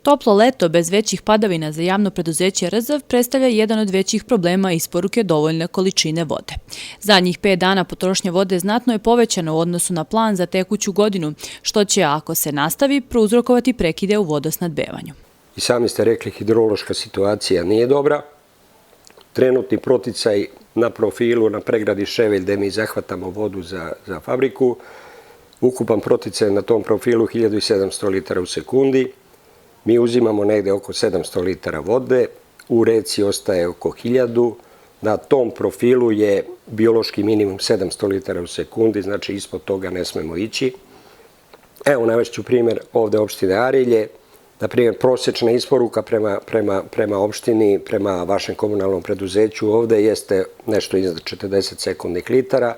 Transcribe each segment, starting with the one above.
Toplo leto bez većih padavina za javno preduzeće RZV predstavlja jedan od većih problema isporuke dovoljne količine vode. Zadnjih 5 dana potrošnja vode znatno je povećana u odnosu na plan za tekuću godinu, što će, ako se nastavi, prouzrokovati prekide u vodosnadbevanju. I sami ste rekli, hidrološka situacija nije dobra. Trenutni proticaj na profilu, na pregradi Ševelj, gde mi zahvatamo vodu za fabriku, ukupan proticaj na tom profilu 1700 litara u sekundi. Mi uzimamo negde oko 700 litara vode, u reci ostaje oko 1000, na tom profilu je biološki minimum 700 litara u sekundi, znači ispod toga ne smemo ići. Evo, navešću primjer ovde opštine Arilje, na primjer prosječna isporuka prema opštini, prema vašem komunalnom preduzeću ovde jeste nešto iznad 40 sekundnih litara,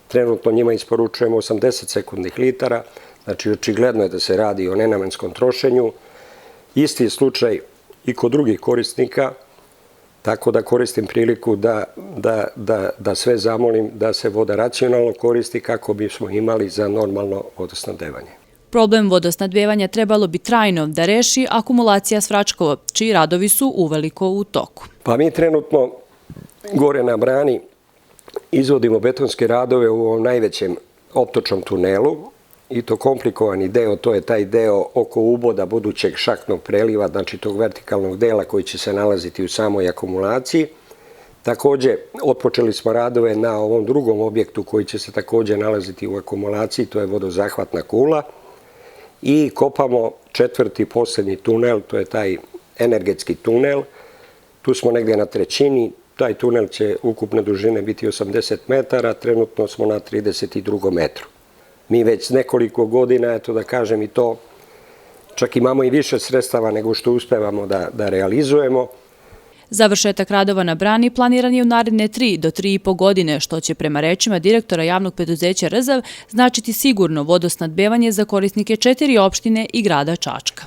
trenutno njima isporučujemo 80 sekundnih litara, znači očigledno je da se radi o nenamenskom trošenju. Isti je slučaj i kod drugih korisnika, tako da koristim priliku da sve zamolim da se voda racionalno koristi kako bismo imali za normalno vodosnabdevanje. Problem vodosnadbevanja trebalo bi trajno da reši akumulacija Svračkovo, čiji radovi su uveliko u toku. Pa mi trenutno gore na brani izvodimo betonske radove u ovom najvećem optočnom tunelu, i to komplikovani deo, to je taj deo oko uboda budućeg šahtnog preliva, znači tog vertikalnog dela koji će se nalaziti u samoj akumulaciji. Takođe, otpočeli smo radove na ovom drugom objektu koji će se takođe nalaziti u akumulaciji, to je vodozahvatna kula, i kopamo 4. poslednji tunel, to je taj energetski tunel. Tu smo negdje na 1/3, taj tunel će ukupne dužine biti 80 metara, trenutno smo na 32. metru. Mi već nekoliko godina, eto da kažem i to, čak imamo i više sredstava nego što uspevamo da realizujemo. Završetak radova na brani planiran je u naredne 3 do 3,5 godine, što će prema rečima direktora javnog preduzeća RZV značiti sigurno vodosnadbevanje za korisnike 4 opštine i grada Čačka.